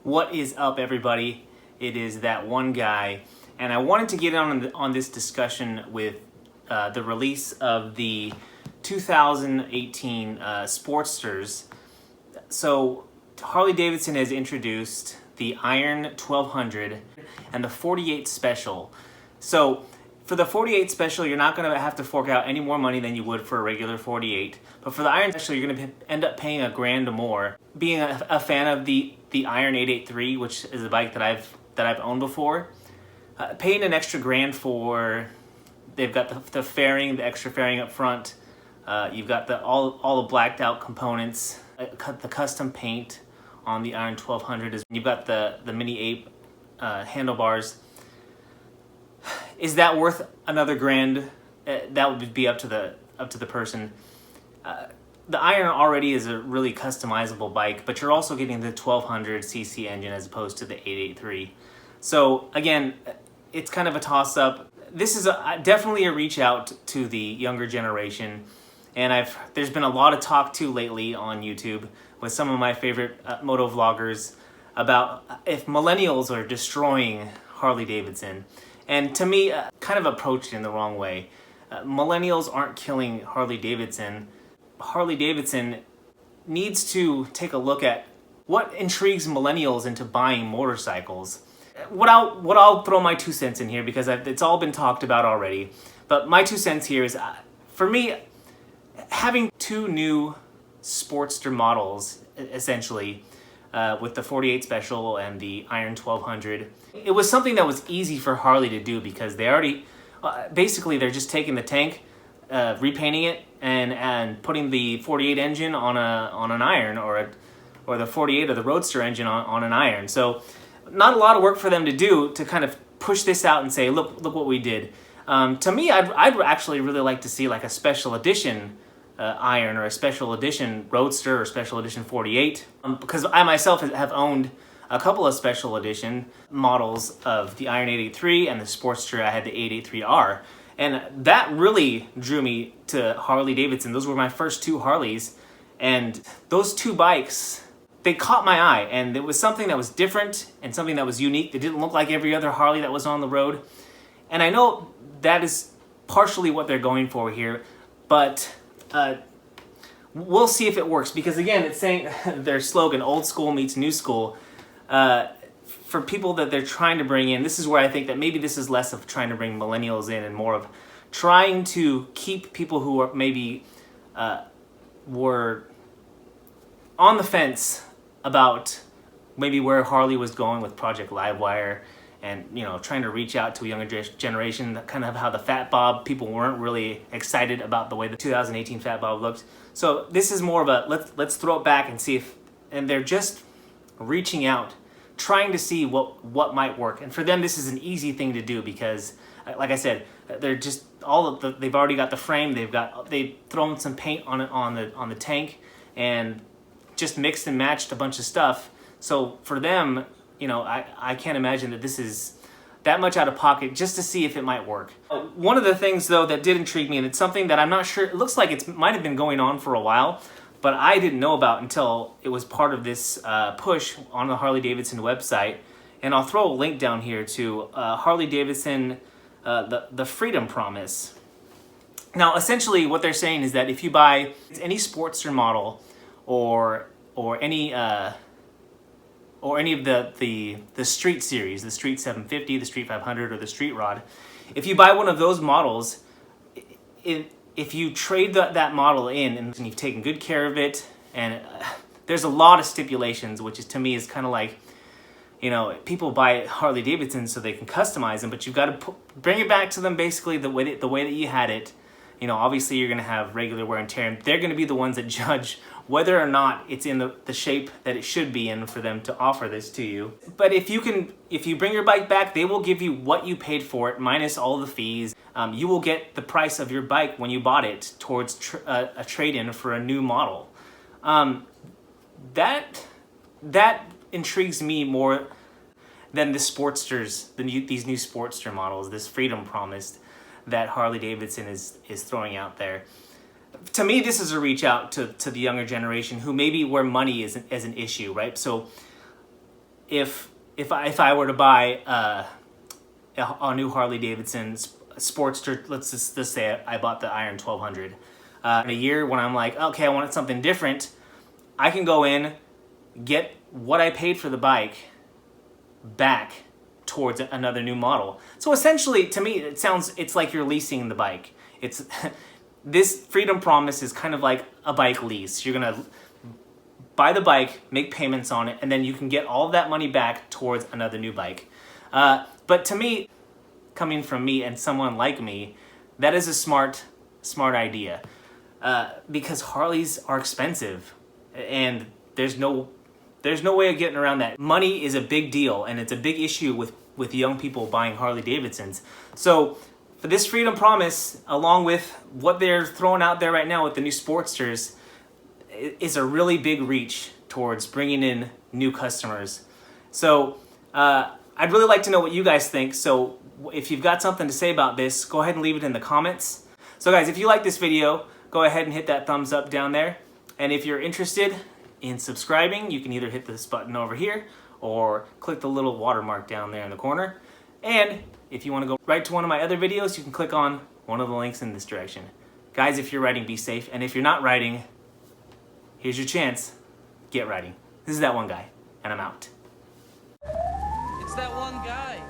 What is up, everybody? It is that one guy, and I wanted to get on this discussion with the release of the 2018 Sportsters. So Harley-Davidson has introduced the Iron 1200 and the 48 Special. So for the 48 Special, you're not going to have to fork out any more money than you would for a regular 48. But for the Iron Special, you're going to end up paying $1,000 more. Being a fan of the Iron 883, which is a bike that I've owned before, paying an extra $1,000 for, they've got the fairing, the extra fairing up front. You've got all the blacked out components, the custom paint on the Iron 1200. You've got the mini ape handlebars. Is that worth another $1,000? That would be up to the person. The Iron already is a really customizable bike, but you're also getting the 1200cc engine as opposed to the 883. So again, it's kind of a toss-up. This is definitely a reach out to the younger generation, and there's been a lot of talk too lately on YouTube with some of my favorite moto vloggers about if millennials are destroying Harley-Davidson. And to me, kind of approached it in the wrong way. Millennials aren't killing Harley-Davidson. Harley-Davidson needs to take a look at what intrigues millennials into buying motorcycles. What I'll throw my 2 cents in here, because it's all been talked about already. But my 2 cents here is, for me, having 2 new Sportster models, essentially, with the 48 Special and the Iron 1200, it was something that was easy for Harley to do because they already, basically they're just taking the tank, repainting it, and putting the 48 engine on an Iron, or the 48 or the Roadster engine on an Iron. So not a lot of work for them to do to kind of push this out and say, look what we did. To me, I'd actually really like to see like a special edition Iron, or a special edition Roadster, or special edition 48, because I myself have owned a couple of special edition models of the Iron 883 and the Sportster. I had the 883R, and that really drew me to Harley-Davidson. Those were my first 2 Harleys, and those 2 bikes, they caught my eye, and it was something that was different and something that was unique. They didn't look like every other Harley that was on the road, and I know that is partially what they're going for here, but we'll see if it works, because again, it's saying their slogan, old school meets new school. For people that they're trying to bring in, this is where I think that maybe this is less of trying to bring millennials in and more of trying to keep people who are maybe were on the fence about maybe where Harley was going with Project Livewire, and trying to reach out to a younger generation, kind of how the Fat Bob, people weren't really excited about the way the 2018 Fat Bob looked. So this is more of a let's throw it back and see if, and they're just reaching out, trying to see what might work. And for them, this is an easy thing to do because, like I said, they're just they've already got the frame, they've thrown some paint on the tank, and just mixed and matched a bunch of stuff. So for them, I can't imagine that this is that much out of pocket just to see if it might work. One of the things, though, that did intrigue me, and it's something that I'm not sure, it looks like it might have been going on for a while, but I didn't know about until it was part of this push on the Harley-Davidson website. And I'll throw a link down here to Harley-Davidson, the Freedom Promise. Now, essentially what they're saying is that if you buy any Sportster model or any of the Street series, the Street 750, the Street 500, or the Street Rod, if you buy one of those models, if you trade that model in and you've taken good care of it, and there's a lot of stipulations, which to me is kind of like, people buy Harley-Davidson so they can customize them, but you've got to bring it back to them basically the way that you had it. Obviously you're going to have regular wear and tear, and they're going to be the ones that judge whether or not it's in the shape that it should be in for them to offer this to you. But if you bring your bike back, they will give you what you paid for it, minus all the fees. You will get the price of your bike when you bought it towards a trade-in for a new model. That intrigues me more than the Sportsters, these new Sportster models, this Freedom Promise that Harley-Davidson is throwing out there. to me, this is a reach out to the younger generation who maybe where money is an issue, right? So if I were to buy a new Harley-Davidson Sportster, let's just say I bought the Iron 1200 in a year, when I'm like, okay, I wanted something different, I can go in, get what I paid for the bike back towards another new model. So essentially, to me, it's like you're leasing the bike. It's this Freedom Promise is kind of like a bike lease. You're gonna buy the bike, make payments on it, and then you can get all of that money back towards another new bike. But to me, coming from me and someone like me, that is a smart idea, because Harleys are expensive, and there's no way of getting around that. Money is a big deal, and it's a big issue with young people buying Harley-Davidsons. So for this Freedom Promise, along with what they're throwing out there right now with the new Sportsters, is a really big reach towards bringing in new customers. So I'd really like to know what you guys think. So if you've got something to say about this, go ahead and leave it in the comments. So guys, if you like this video, go ahead and hit that thumbs up down there. And if you're interested in subscribing, you can either hit this button over here or click the little watermark down there in the corner. And if you want to go right to one of my other videos, you can click on one of the links in this direction. Guys, if you're riding, be safe. And if you're not riding, here's your chance. Get riding. This is That One Guy, and I'm out. It's that one guy.